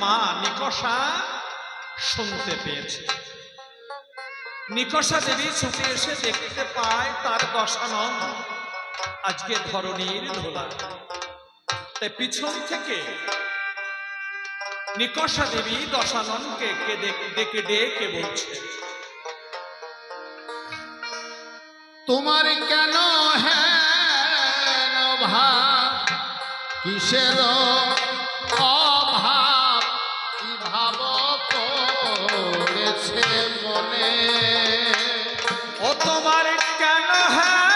মা নিকষা শুনতে পেয়েছে। নিকষা দেবী ছুটে এসে দেখতে পায় তার দশানন আজকে ধরণীর ধুলা। তাই পিছন থেকে নিকষা দেবী দশাননকে ডেকে ডেকে বলছে, তোমার কেন হেন ভাব, কিসের অভাব, কি ভাব পড়েছে মনে? ও তোমার কেন ভাব,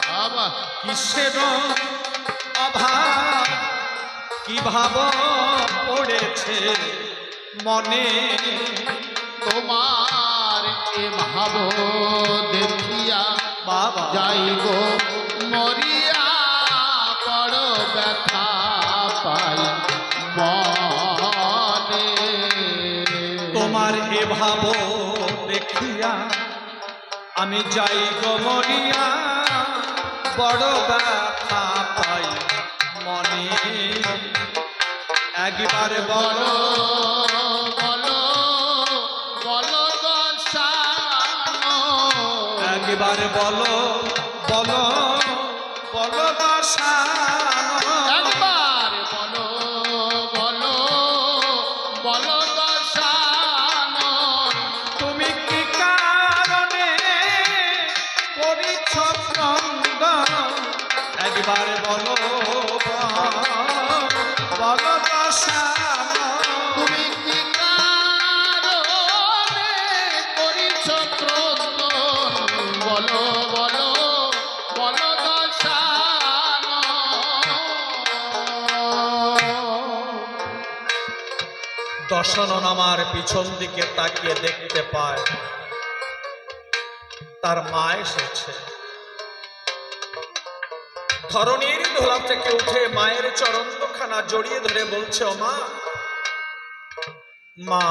বাবা কিসের অভাব, কি ভাব পড়েছে মনে? তোমার এ ভাব দেখিয়া বাবা যাই গো মরিয়া, বড় ব্যথা পাই মনে। তোমার এ ভাব দেখিয়া আমি যাই গো মরিয়া, বড় ব্যথা পাই মনে। একবার বলো বলো বলো দশানো, একবার বলো বলো বলো দশানো, একবার বলো বলো বলো দশানো, তুমি কি কারণে করিছ ক্রন্দন? একবার বলো বলো দশানো, তুমি কি কারণে করিছ ক্রন্দন? বলো বলো বলো দশানো। দশানন আমার পিছন দিকে তাকিয়ে দেখতে পায় তার মা এসেছে। ধরণীর ধোলা থেকে উঠে মায়ের চরণ দুখানা জড়িয়ে ধরে বলছে, ও মা, মা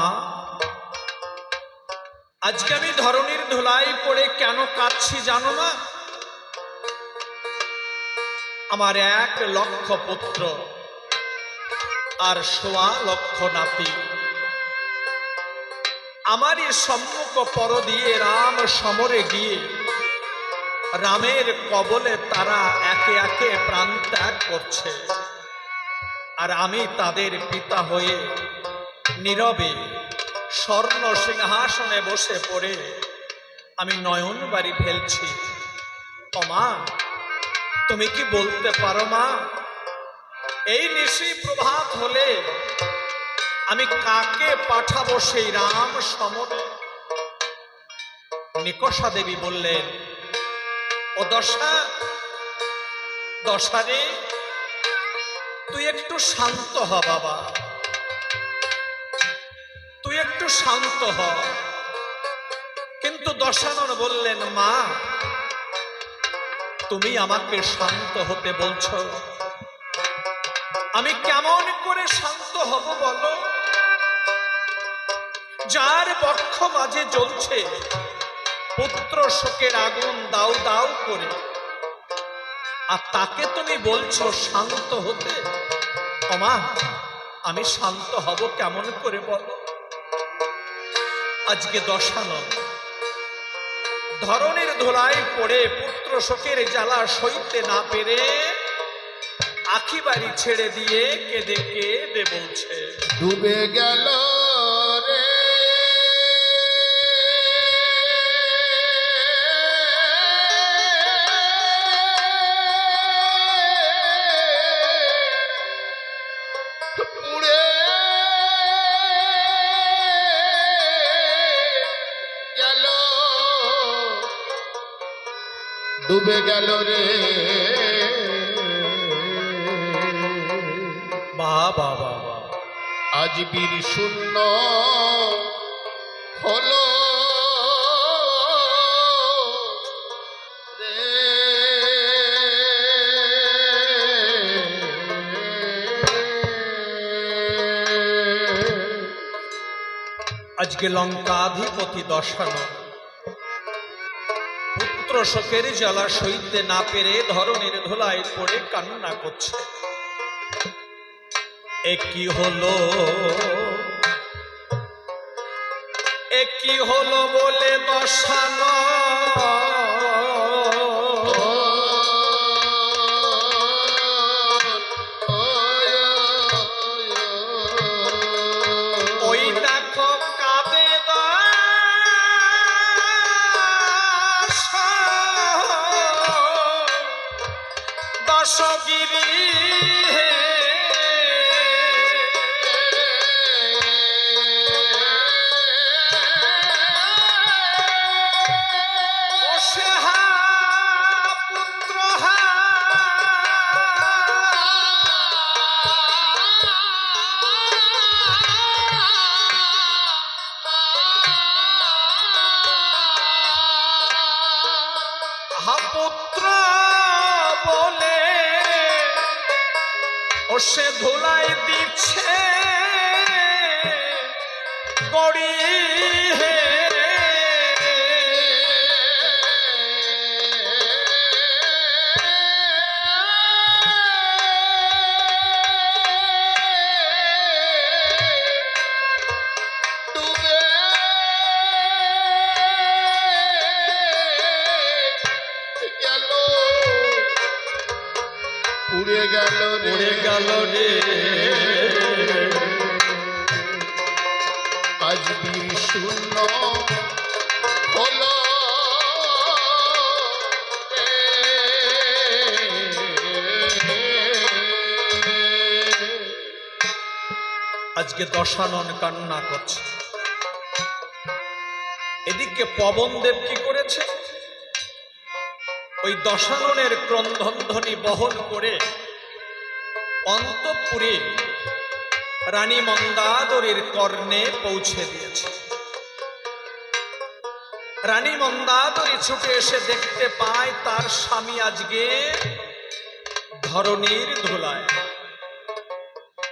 আজকে আমি ধরণীর ধুলাই পড়ে কেন কাঁদছি জানো না? আমার 1 লক্ষ পুত্র আর 1.25 লক্ষ নাতি আমারই সম্মুখ পর দিয়ে রাম সমরে গিয়ে রামের কবলে তারা একে একে প্রাণ ত্যাগ করছে, আর আমি তাদের পিতা হয়ে নীরবে স্বর্ণ সিংহাসনে বসে পড়ে আমি নয়ন বাড়ি ফেলছি। ও মা, তুমি কি বলতে পারো মা, এই নিশি প্রভাত হলে আমি কাকে পাঠাবো সেই রাম সমরে? নিকষা দেবী বললেন, ও দশা রে, তুই একটু শান্ত হ বাবা, তুই একটু শান্ত হ। কিন্তু দশানন বললেন, মা তুমি আমাকে শান্ত হতে বলছো, আমি কেমন করে শান্ত হব বলো? যার বক্ষ মাঝে জ্বলছে পুত্র শোকের আগুন দাউ দাউ করে, আর তাকে তুমি বলছো শান্ত হতে? ও মা, আমি শান্ত হব কেমন করে বলো? আজকে দশানন ধরণীর ধুলায় পড়ে পুত্র শোকের জ্বালা সইতে না পেরে আখি বাড়ি ছেড়ে দিয়ে কেঁদে কেঁদে বলছে, ডুবে গেল রে উড়ে গেল, ডুবে গেল রে বাবা বাবা। আজ বীর শূন্য হলো রে। আজকে লঙ্কাধিপতি দশানন পুত্র পুত্র শোকের জ্বালা সইতে না পেরে ধরনের ধুলায় পড়ে কান্না করছে। এ কি হলো, এ কি হলো বলে দশানো ওই দেখো কাঁদে দশগিরি পুত্র বলে ও সে ধুলাই দিচ্ছে গড়ি হে উড়ে গেল রে, উড়ে গেল রে আজ বীর শূন্য হলো আজকে দশানন কান্না করছে। এদিকে পবনদেব কি করেছে, ওই দশাননের ক্রন্দনধ্বনি বহন করে অন্তঃপুরে রানী মন্দাদরীর কর্ণে পৌঁছে দিয়েছে। রানী মন্দাদরী ছুটে এসে দেখতে পায় তার স্বামী আজকে ধরণীর ধুলায়।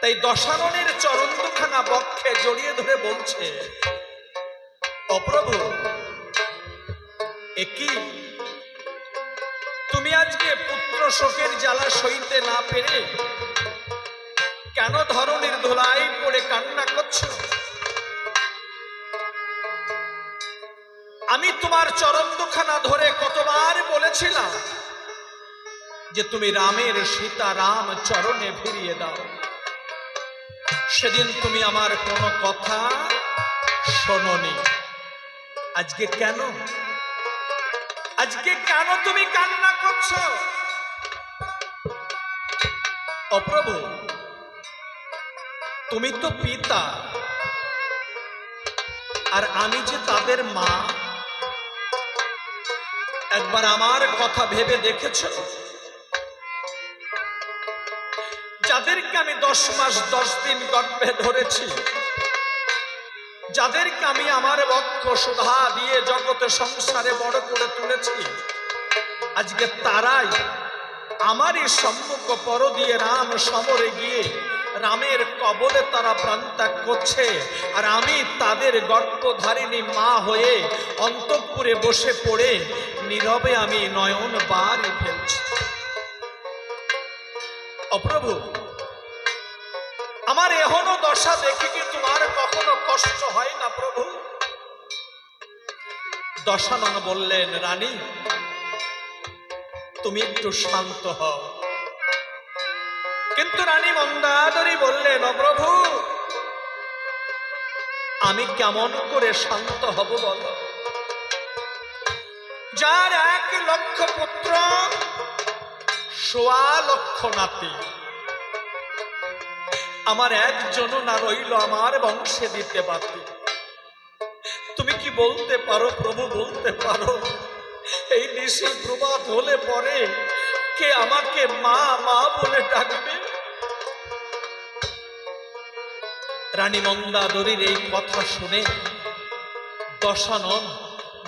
তাই দশাননের চরণ দুখানা বক্ষে জড়িয়ে ধরে বলছে, অপ্রভু একই তুমি আজকে পুত্র শোকের জ্বালা সইতে না পেরে কেন ধরনের ধুলায় পড়ে কান্না করছো? আমি তোমার চরণ দুখানা ধরে কতবার বলেছিলাম যে তুমি রামের সীতা রাম চরণে ফিরিয়ে দাও। সেদিন তুমি আমার কোনো কথা শোনোনি। আজকে কেন, আজকে কেন তুমি কান্না করছো? অপ্রভু তুমি তো পিতা আর আমি যে তাদের মা। একবার আমার কথা ভেবে দেখেছো? যাদেরকে আমি 10 মাস 10 দিন গর্ভে ধরেছি, যাদেরকে আমি আমার বক্ষ সুধা দিয়ে জগতে সংসারে বড় করে তুলেছি, আজকে তারাই আমারই সম্মুখ পর দিয়ে রাম সমরে গিয়ে রামের কবলে তারা প্রাণত্যাগ করছে, আর আমি তাদের গর্ভধারিণী মা হয়ে অন্তঃপুরে বসে পড়ে নীরবে আমি নয়ন বাড়ি ফেলছি। অপ্রভু আমার এখনো দশা দেখে কি তোমার কখনো কষ্ট হয় না প্রভু? দশানন বললেন, রানী তুমি একটু শান্ত হও। কিন্তু রানী মন্দাদরী বললেন, প্রভু আমি কেমন করে শান্ত হব বলো? যার 1 লক্ষ পুত্র 1.25 লক্ষ নাতি, আমার একজনও না রইল আমার বংশে দিতে বাকি। তুমি কি বলতে পারো প্রভু, বলতে পারো এই নিশি প্রভাত হলে পরে কে আমাকে মা মা বলে ডাকবে? রানী মন্দাদরীর এই কথা শুনে দশানন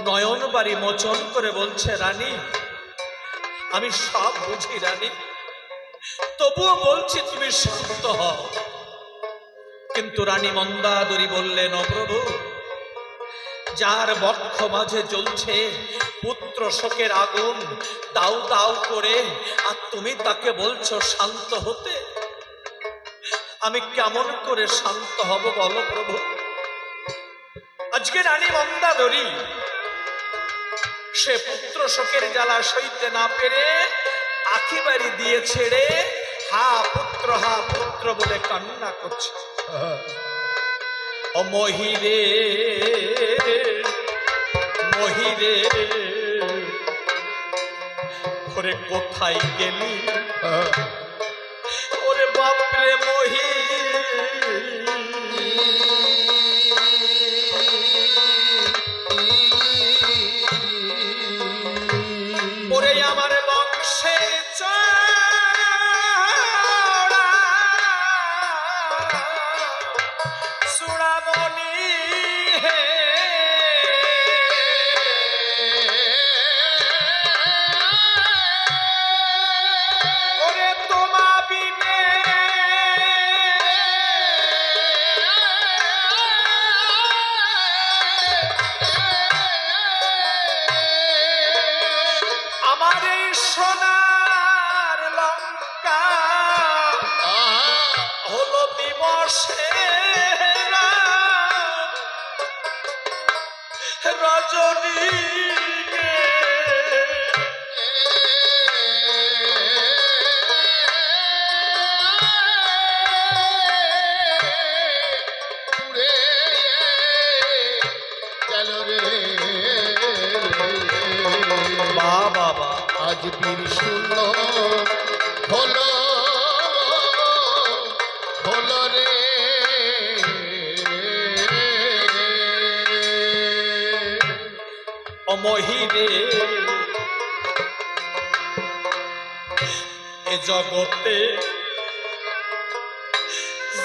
নয়ন বাড়ি মোচন করে বলছে, রানী আমি সব বুঝি রানী, তবুও বলছি তুমি শান্ত হও। কিন্তু রানী মন্দাদরী বললেন, প্রভু যার বক্ষ মাঝে জ্বলছে পুত্র শোকের আগুন দাউ দাউ করে, আর তুমি তাকে বলছো শান্ত হতে। আমি কেমন করে শান্ত হব বলো প্রভু? আজকে রানী মন্দাদরী সে পুত্র শোকের জ্বালা সইতে না পেরে আখি বাড়ি দিয়ে ছেড়ে হা পুত্র বলে কান্না করছে। ও মহিরে মহিরে, ওরে কোথায় গেলি? ওরে বাপরে মহি, ওরে আমার বংশে চূড়ামণি হে, ওরে তোমা বিনে আমার এই সোনার লঙ্কা হলো দিবসে রজনী গে। উড়ে গেল রে বাবা আজ বীর শূন্য হলো হলো রে। অমহিরে, এ জগতে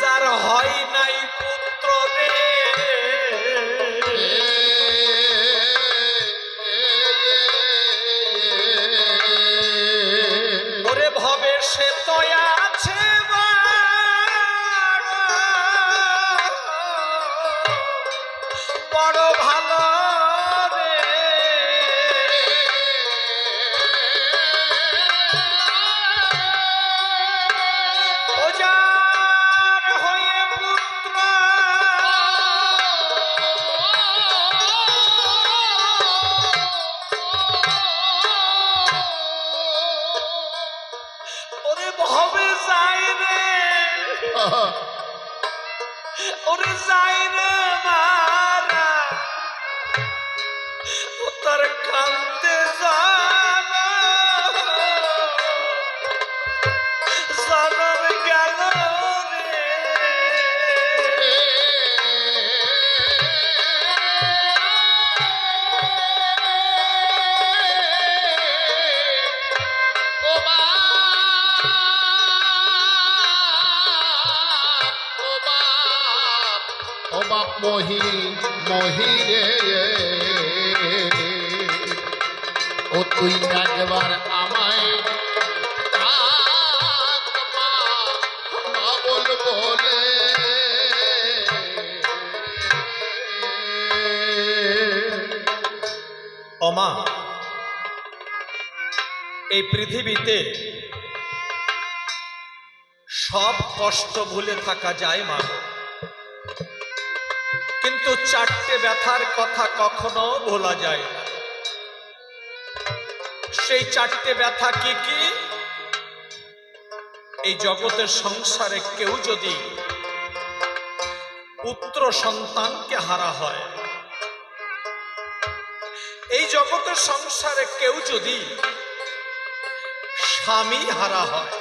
যার হয় নাই পুত্র রে, ওরে ভবে সে তো আছে বড় ভালো রে। ও যার হয়ে পুত্র ওরে ভবে যাই রে, ওরে যাই রে মারা, ও তার কান্তে জানা জানার গেল রে। ও বাপ, ও বাপ, ও বাপ মহি মহি রে, ও তুই একবার আমায় ডাক মা, মা বল বলে। অমা, এই পৃথিবীতে সব কষ্ট ভুলে থাকা যায় মা, কিন্তু চারটে ব্যথার কথা কখনো ভোলা যায় না। সেই চারটে ব্যথা কি কি? এই জগতের সংসারে কেউ যদি পুত্র সন্তানকে হারা হয়, এই জগতের সংসারে কেউ যদি স্বামী হারা হয়,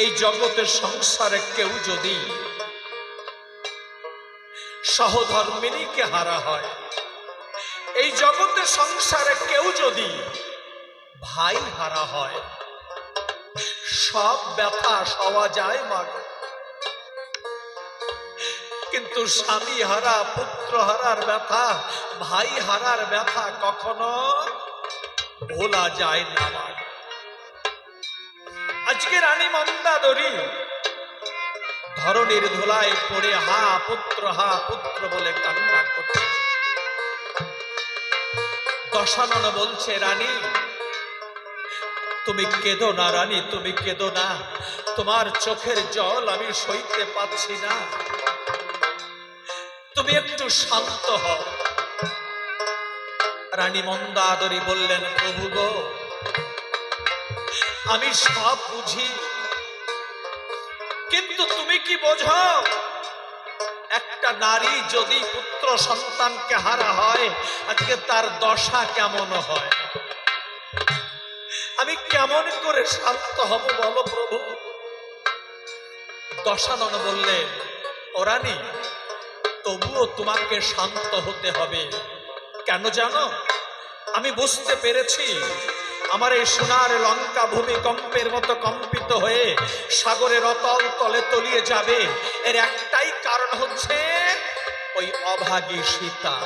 এই জগতের সংসারে কেউ যদি সহধর্মিণীকে হারা হয়, এই জগতের সংসারে কেউ যদি ভাই হারা হয়, সব ব্যথা সওয়া যায় মা, কিন্তু স্বামী হারা পুত্র হারার ব্যথা, ভাই হারার ব্যথা কখনো ভোলা যায় না মা। আজকে রানী মন্দাদরী ধরণীর ধুলায় পড়ে হা পুত্র বলে কান্না করছে। দশানন বলছে, রানী তুমি কেঁদো না, রানী তুমি কেঁদো না, তোমার চোখের জল আমি সইতে পাচ্ছি না, তুমি একটু শান্ত হও। রানী মন্দাদরী বললেন, প্রভু গো, আমি সব বুঝি, কিন্তু তুমি কি বোঝো? একটা নারী যদি পুত্র সন্তানকে হারা হয়, আজকে তার দশা কেমন হয়? আমি কেমন করে শান্ত হব বলো প্রভু? দশানন বললেন, ও রানী, তবুও তোমাকে শান্ত হতে হবে। কেন জানো? আমি বুঝতে পেরেছি আমার এই সোনার লঙ্কা ভূমিকম্পের মতো কম্পিত হয়ে সাগরের অতল তলে তলিয়ে যাবে। এর একটাই কারণ হচ্ছে ওই অভাগী সীতা।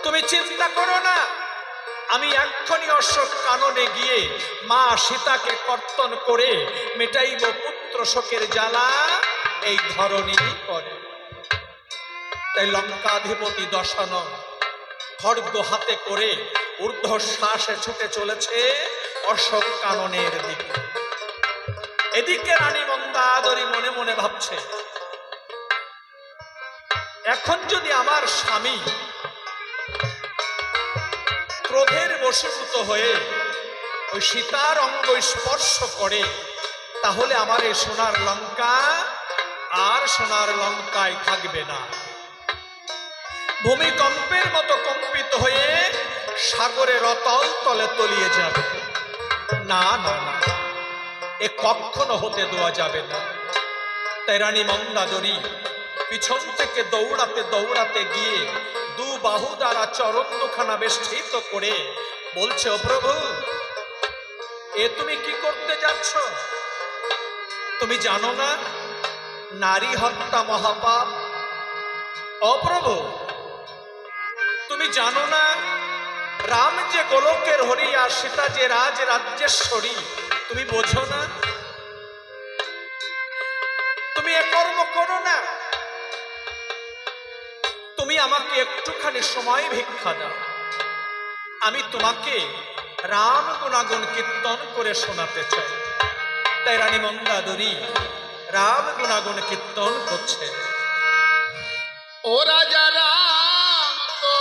তুমি চিন্তা করো না, আমি এক্ষুনি অশোক কাননে গিয়ে মা সীতাকে কর্তন করে মেটাইব পুত্র শোকের জ্বালা এই ধরনী করে। তাই লঙ্কাধিপতি দশানন খড়গ হাতে করে ঊর্ধ্বশ্বাসে ছুটে চলেছে অশোক কাননের দিকে। এদিকে রানী মন্দাদরী মনে মনে ভাবছে, এখন যদি আমার স্বামী ক্রোধের বশীভূত হয়ে ওই সীতার অঙ্গ স্পর্শ করে, তাহলে আমার এই সোনার লঙ্কা আর সোনার লঙ্কায় থাকবে না, ভূমিকম্পের মতো কম্পিত হয়ে সাগরের অতল তলে তলিয়ে যাবে। না না না, এ কখনো হতে দেওয়া যাবে না। তাই রানী মন্দাদরী পিছন থেকে দৌড়াতে দৌড়াতে গিয়ে দু বাহু দ্বারা চরণ দুখানা বেষ্টিত করে বলছে, ও প্রভু, এ তুমি কি করতে যাচ্ছ? তুমি জানো না নারী হত্যা মহাপাপ? ও প্রভু, তুমি জানো না রাম যে গোলকের হরি আর সীতা যে রাজ রাজ্যেশ্বরী? তুমি বোঝো না? তুমি এ কর্ম করো না। তুমি আমাকে একটুখানি সময় ভিক্ষা দাও, আমি তোমাকে রাম গুণাগুণ কীর্তন করে শোনাতে চাই। তাই রানী মন্দাদরী রাম গুণাগুণ কীর্তন করছে। ও রাজা রাম তো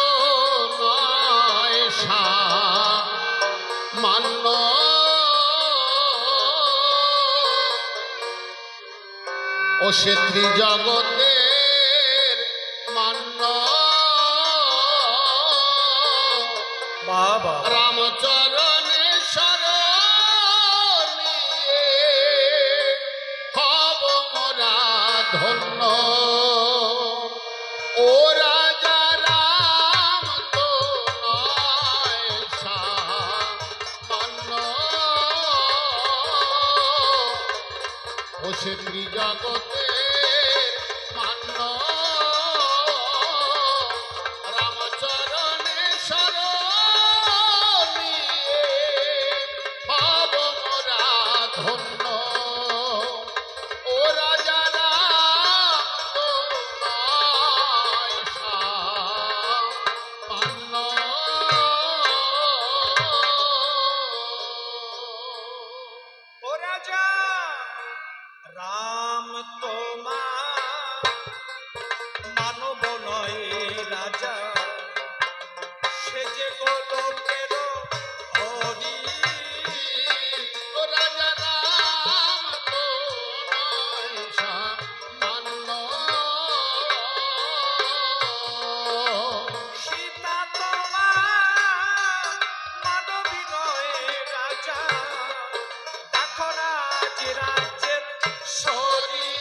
নয় সামান্য, ও সে ত্রিজগতের মান্য, বাবা রামচরণে শরণ নিয়ে হব মোরা ধন্য। ও রাজা রাম তো নয় সামান্য, ও সে ত্রিজগতের মান্য, রামচরণে শরণ নিয়ে হব মোরা ধন্য। ও রাজা রাম তো নয় সামান্য। ও রাজা রাম তোমার মানব নয় রাজা, সে যে গোলকের হরি। ও রাজা রাম তো নয় সামান্য, সীতা তোমার মানবী নয় রাজা, দেখো রাজ রাজ্যের শরী।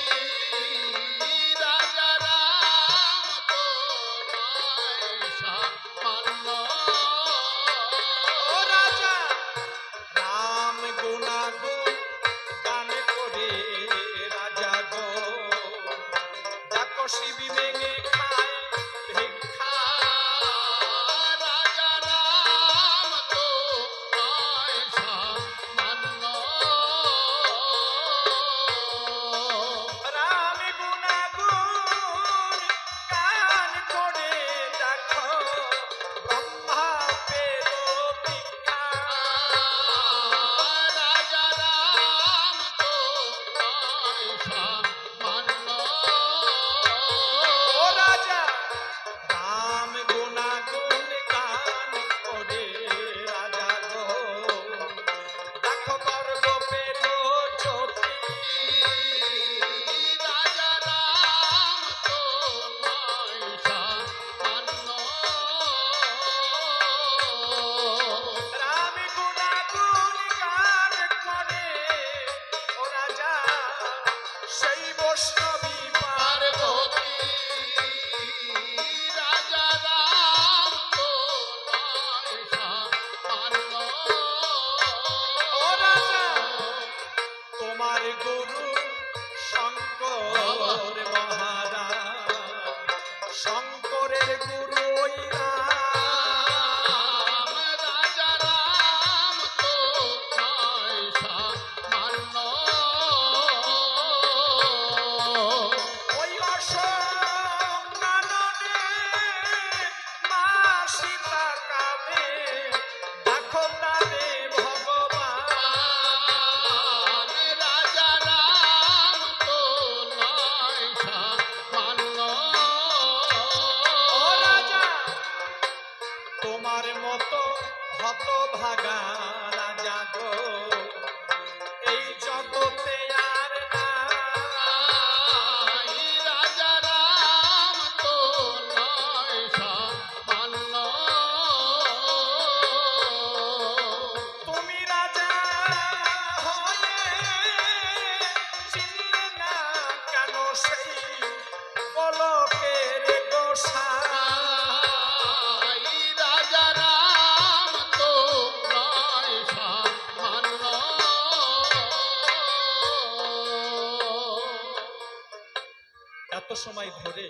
এত সময় ধরে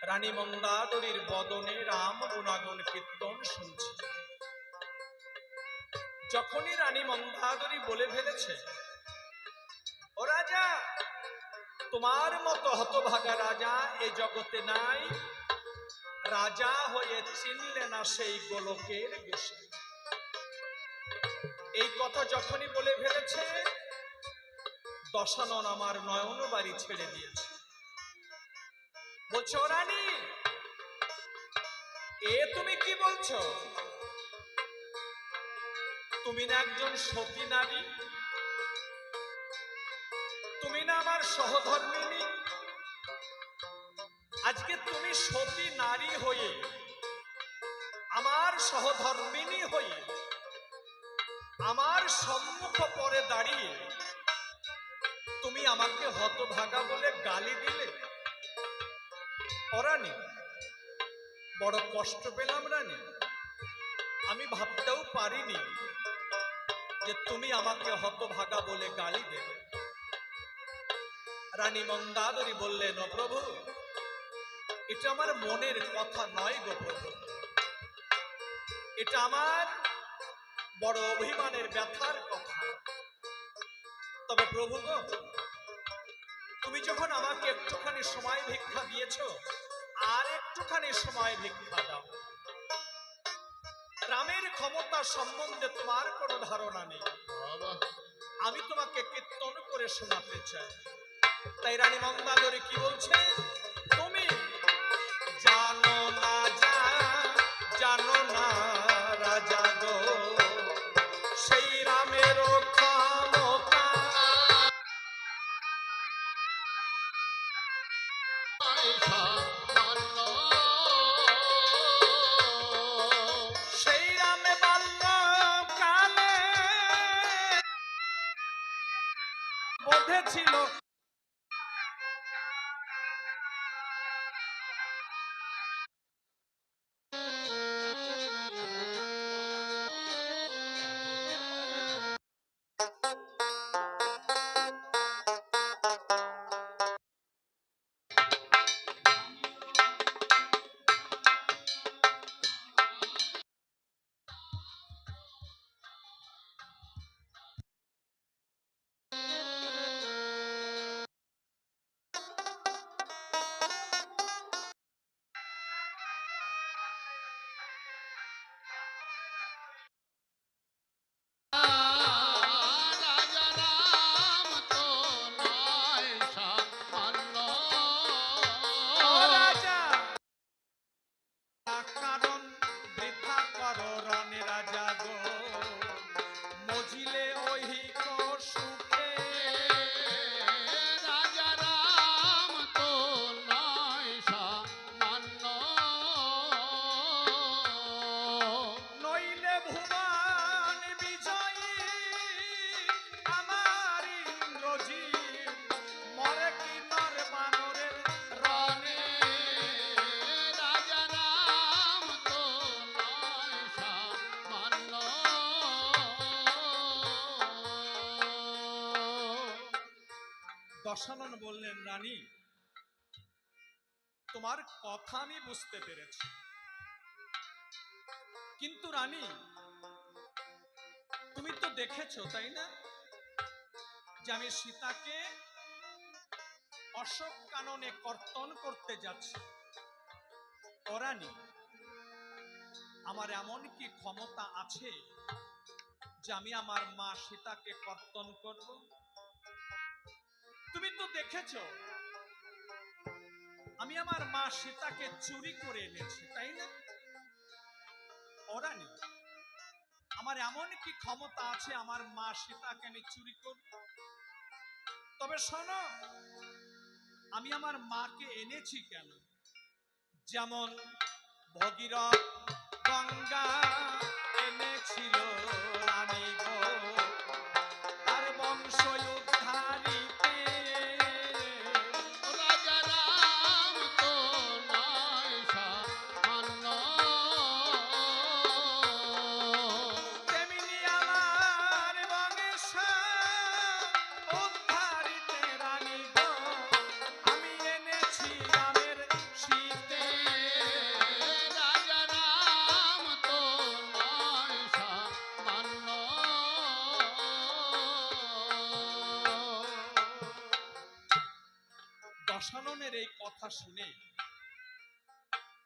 রানী মন্দাদরীর বদনে রাম গুণাগুণ কীর্তন শুনছি। যখনই রানী মন্দাদরী বলে ফেলেছে, ও রাজা, তোমার মতো হতভাগা রাজা এ জগতে নাই, রাজা হয়ে চিনলে না সেই গোলকের গোসাই। এই কথা যখনই বলে ফেলেছে, দশানন আমার নয়ন বাড়ি ছেড়ে দিয়েছে। বলছো, ও রানী, এ তুমি কি বলছো? তুমি না একজন সতী নারী, তুমি না আমার সহধর্মিনী। আজকে তুমি সতী নারী হয়ে, আমার সহধর্মিনী হয়ে, আমার সম্মুখ পরে দাঁড়িয়ে তুমি আমাকে হতভাগা বলে গালি দিলে। ও রানী, বড় কষ্ট পেলাম রানী। আমি ভাবতেও পারিনি যে তুমি আমাকে হতভাগা বলে গালি দেবে। রানী মন্দাদরী বললেন, ও প্রভু, এটা আমার মনের কথা নয় গো প্রভু, এটা আমার বড় অভিমানের ব্যথার কথা। তবে প্রভু গো, তুমি যখন আমাকে একটুখানি সময় ভিক্ষা দিয়েছ, আর একটুখানি সময় ভিক্ষা দাও। রামের ক্ষমতা সম্বন্ধে তোমার কোনো ধারণা নেই, বাবা আমি তোমাকে কীর্তন করে শোনাতে চাই। তাই রানী মন্দাদরী কি বলছে, তুমি জানো না, জানো না রাজা গো, সেই রামের ক্ষমতা সামান্য সেই রামে বাল্য কালে বোধে ছিল। রাজা রাম তো নয় সামান্য ও রাজা, কারণ বৃথা করো রণে রাজা গো, মজিলে ঐহিক সুখে। রাজা রাম তো নয় সামান্য নইলে ভুবন বিজয়ী আমার ইন্দ্রজিৎ, মরে কি নর বানরের রণে। রাজা রাম তো নয় সামান্য দশানন বললেন, রানী, তোমার কথা আমি বুঝতে পেরেছি, কিন্তু রানী, তুমি তো দেখেছো তাই না, যে আমি সীতাকে অশোক কাননে কর্তন করতে যাচ্ছি। ও রানী, আমার এমন কি ক্ষমতা আছে যে আমি আমার মা সীতাকে কর্তন করব? তুমি তো দেখেছো আমি আমার মা সীতাকে চুরি করে এনেছি তাই না? ও রানী, আমার এমন কি ক্ষমতা আছে আমার মা সীতাকে আমি চুরি করব? তবে শোনো, আমি আমার মাকে এনেছি কেন? যেমন ভগীরথ গঙ্গা এনেছিল রানী গো, তার বংশ উদ্ধারিতে। রাজা রাম তো নয় সামান্য তেমনি আমার বংশ উদ্ধারিতে রানী গো, দশাননের এই কথা শুনে